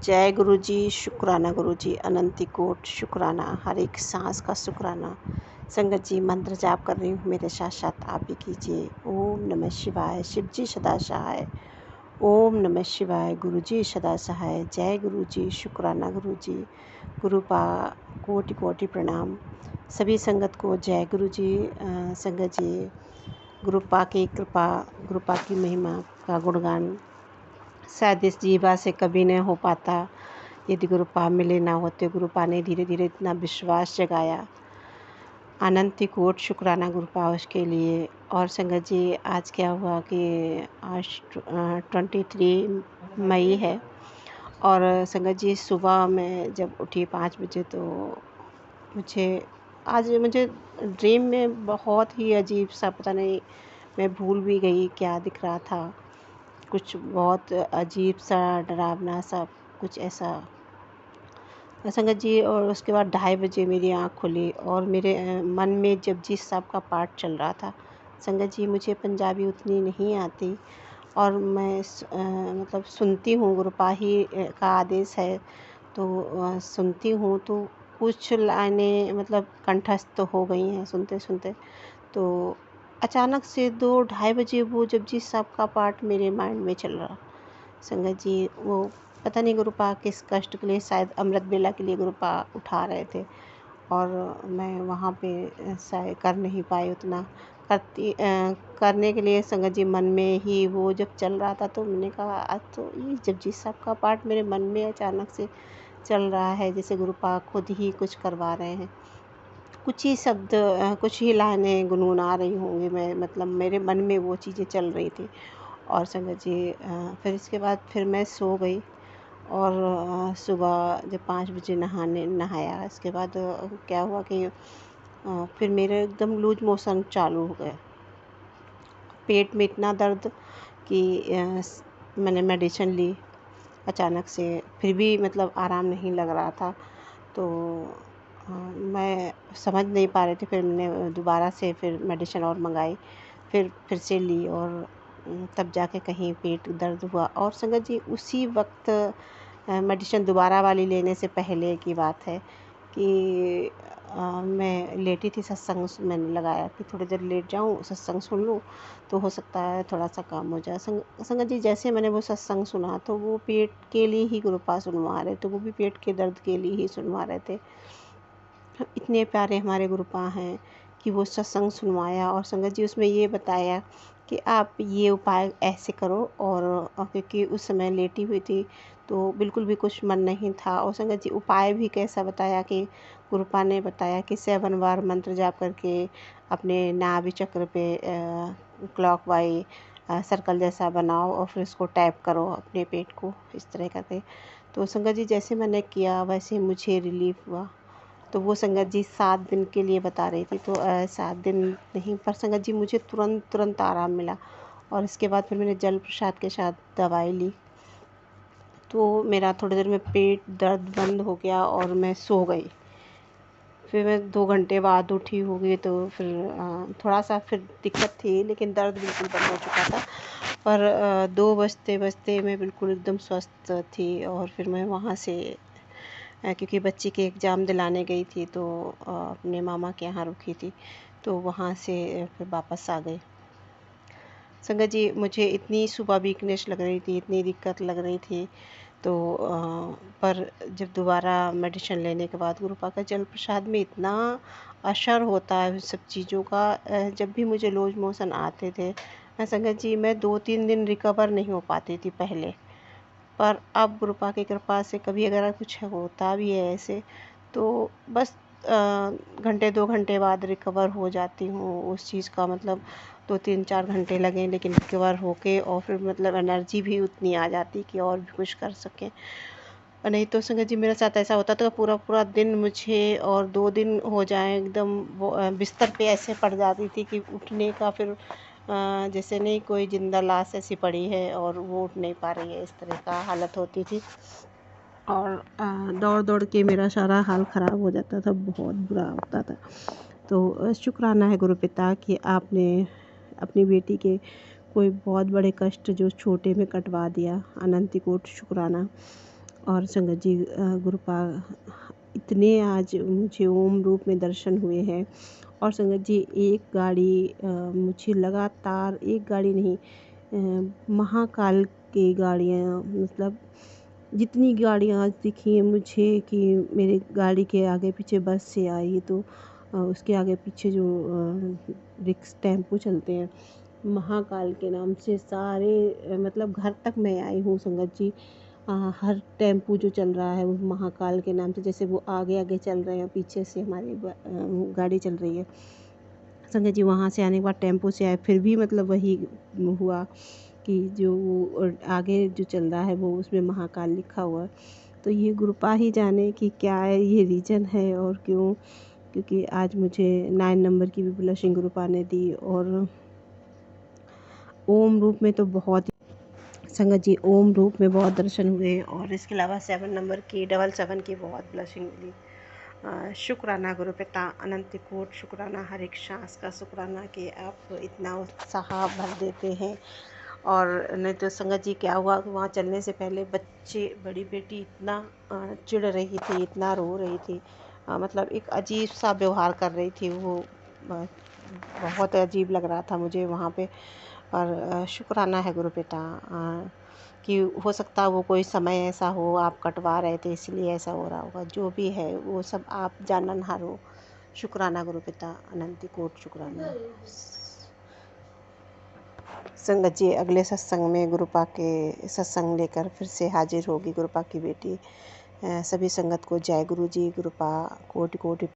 जय गुरु जी, शुक्राना गुरु जी, अनंती कोट शुक्राना, हर एक सांस का शुक्राना। संगत जी, मंत्र जाप कर रही हूँ, मेरे साथ साथ आप भी कीजिए। ओम नमः शिवाय, शिव जी सदा सहाय। ओम नमः शिवाय, गुरु जी सदा सहाय। जय गुरु जी, शुक्राना गुरु जी। गुरु पा कोटि कोटि प्रणाम। सभी संगत को जय गुरु जी। संगत जी, गुरु पा की कृपा, गुरु पा की महिमा का गुणगान शायद इस जीवा से कभी न हो पाता यदि गुरुपा मिले ना होते। गुरुपा ने धीरे धीरे इतना विश्वास जगाया। अनंत कोट शुक्राना गुरुपा उसके लिए। और संगत जी, आज क्या हुआ कि आज 23 मई है। और संगत जी, सुबह मैं जब उठी 5 बजे तो मुझे ड्रीम में बहुत ही अजीब सा, पता नहीं, मैं भूल भी गई क्या दिख रहा था। कुछ बहुत अजीब सा, डरावना सा, कुछ ऐसा संगत जी। और उसके बाद 2:30 बजे मेरी आँख खुली और मेरे मन में जपजी साहब का पाठ चल रहा था। संगत जी, मुझे पंजाबी उतनी नहीं आती और मैं मतलब सुनती हूँ, गुरुपाही का आदेश है तो सुनती हूँ, तो कुछ लाइनें मतलब कंठस्थ हो गई हैं सुनते सुनते। तो अचानक से 2-2:30 बजे वो जपजी साहब का पाठ मेरे माइंड में चल रहा। संगत जी, वो पता नहीं गुरुपा किस कष्ट के लिए, शायद अमृत बेला के लिए गुरुपा उठा रहे थे और मैं वहाँ पे शायद कर नहीं पाई उतना। करने के लिए संगत जी मन में ही वो जब चल रहा था तो मैंने कहा आज तो ये जपजी साहब का पाठ मेरे मन में अचानक से चल रहा है, जैसे गुरुपा खुद ही कुछ करवा रहे हैं। कुछ ही शब्द, कुछ ही लाइनें गुनगुना रही होंगी मैं, मतलब मेरे मन में वो चीज़ें चल रही थी। और संगत जी, फिर इसके बाद फिर मैं सो गई और सुबह जब 5 बजे नहाया, इसके बाद क्या हुआ कि फिर मेरे एकदम लूज मोशन चालू हो गए। पेट में इतना दर्द कि मैंने मेडिसिन ली अचानक से, फिर भी मतलब आराम नहीं लग रहा था। तो मैं समझ नहीं पा रही थी। फिर मैंने दोबारा से फिर मेडिसिन और मंगाई, फिर से ली और तब जाके कहीं पेट दर्द हुआ। और संगत जी, उसी वक्त मेडिसिन दोबारा वाली लेने से पहले की बात है कि मैं लेटी थी, सत्संग मैंने लगाया कि थोड़ी देर लेट जाऊं, सत्संग सुन लूं तो हो सकता है थोड़ा सा काम हो जाए। संगत जी, जैसे मैंने वो सत्संग सुना तो वो पेट के लिए ही गुरुपा सुनवा रहे थे, वो भी पेट के दर्द के लिए ही सुनवा रहे थे। इतने प्यारे हमारे गुरुपा हैं कि वो सत्संग सुनवाया और संगत जी उसमें ये बताया कि आप ये उपाय ऐसे करो। और क्योंकि उस समय लेटी हुई थी तो बिल्कुल भी कुछ मन नहीं था। और संगत जी, उपाय भी कैसा बताया कि गुरुपा ने बताया कि 7 बार मंत्र जाप करके अपने नाभि चक्र पे क्लॉकवाइज सर्कल जैसा बनाओ और फिर उसको टैप करो अपने पेट को, इस तरह करके। तो संगत जी, जैसे मैंने किया वैसे मुझे रिलीफ हुआ। तो वो संगत जी 7 दिन के लिए बता रही थी, तो 7 दिन नहीं, पर संगत जी मुझे तुरंत आराम मिला। और इसके बाद फिर मैंने जल प्रसाद के साथ दवाई ली तो मेरा थोड़ी देर में पेट दर्द बंद हो गया और मैं सो गई। फिर मैं 2 घंटे बाद उठी होगी तो फिर थोड़ा सा फिर दिक्कत थी, लेकिन दर्द बिल्कुल बंद हो चुका था। पर 2 बजते बजते मैं बिल्कुल एकदम स्वस्थ थी। और फिर मैं वहाँ से क्योंकि बच्ची के एग्ज़ाम दिलाने गई थी तो अपने मामा के यहाँ रुकी थी, तो वहाँ से फिर वापस आ गई। संगत जी, मुझे इतनी सुबह वीकनेस लग रही थी, इतनी दिक्कत लग रही थी, तो पर जब दोबारा मेडिसिन लेने के बाद गुरुपा का जल प्रसाद में इतना असर होता है उन सब चीज़ों का। जब भी मुझे लूज मोशन आते थे संगत जी, मैं 2-3 दिन रिकवर नहीं हो पाती थी पहले। पर अब गुरुपा की कृपा से कभी अगर कुछ होता भी है ऐसे तो बस घंटे 2 घंटे बाद रिकवर हो जाती हूँ उस चीज़ का, मतलब 2-3-4 घंटे लगें लेकिन रिकवर होके और फिर मतलब एनर्जी भी उतनी आ जाती कि और भी कुछ कर सकें। और नहीं तो संगत जी, मेरे साथ ऐसा होता तो पूरा पूरा दिन मुझे, और 2 दिन हो जाएं एकदम वो बिस्तर पे ऐसे पड़ जाती थी कि उठने का फिर जैसे नहीं कोई जिंदा लाश ऐसी पड़ी है और वो उठ नहीं पा रही है, इस तरह का हालत होती थी। और दौड़ दौड़ के मेरा सारा हाल ख़राब हो जाता था, बहुत बुरा होता था। तो शुक्राना है गुरु पिता कि आपने अपनी बेटी के कोई बहुत बड़े कष्ट जो छोटे में कटवा दिया। अनंत कोटि शुक्राना। और संगत जी गुरुपा इतने आज मुझे ओम रूप में दर्शन हुए हैं। और संगत जी एक गाड़ी मुझे लगातार, एक गाड़ी नहीं, महाकाल की गाड़ियाँ, मतलब जितनी गाड़ियाँ आज दिखी हैं मुझे कि मेरे गाड़ी के आगे पीछे बस से आई तो उसके आगे पीछे जो रिक्स टेम्पो चलते हैं महाकाल के नाम से सारे, मतलब घर तक मैं आई हूँ संगत जी। हर टेम्पो जो चल रहा है वो महाकाल के नाम से, जैसे वो आगे आगे चल रहे हैं, पीछे से हमारी गाड़ी चल रही है संगत जी। वहाँ से आने के बाद टेम्पो से आए फिर भी मतलब वही हुआ कि जो वो आगे जो चल रहा है वो उसमें महाकाल लिखा हुआ है। तो ये गुरुपा ही जाने कि क्या है ये रीज़न है और क्यों, क्योंकि आज मुझे 9 नंबर की भी ब्लशिंग गुरुपा ने दी। और ओम रूप में तो बहुत संगत जी, ओम रूप में बहुत दर्शन हुए। और इसके अलावा 7 नंबर की, 777 की बहुत ब्लशिंग मिली। शुक्राना गुरु पिता, अनंत कोट शुक्राना, हर एक सांस का शुक्राना कि आप इतना उत्साह भर देते हैं। और नहीं तो संगत जी क्या हुआ, वहाँ चलने से पहले बच्चे, बड़ी बेटी इतना चिढ़ रही थी, इतना रो रही थी, मतलब एक अजीब सा व्यवहार कर रही थी वो, बहुत अजीब लग रहा था मुझे वहाँ पे। और शुक्राना है गुरु पिता कि हो सकता है वो कोई समय ऐसा हो, आप कटवा रहे थे इसलिए ऐसा हो रहा होगा, जो भी है वो सब आप जाननहार हो। शुक्राना गुरु पिता, अनंत कोट शुक्राना। संगत जी अगले सत्संग में गुरुपा के सत्संग लेकर फिर से हाजिर होगी गुरुपा की बेटी। सभी संगत को जय गुरु जी। गुरुपा कोटि कोटि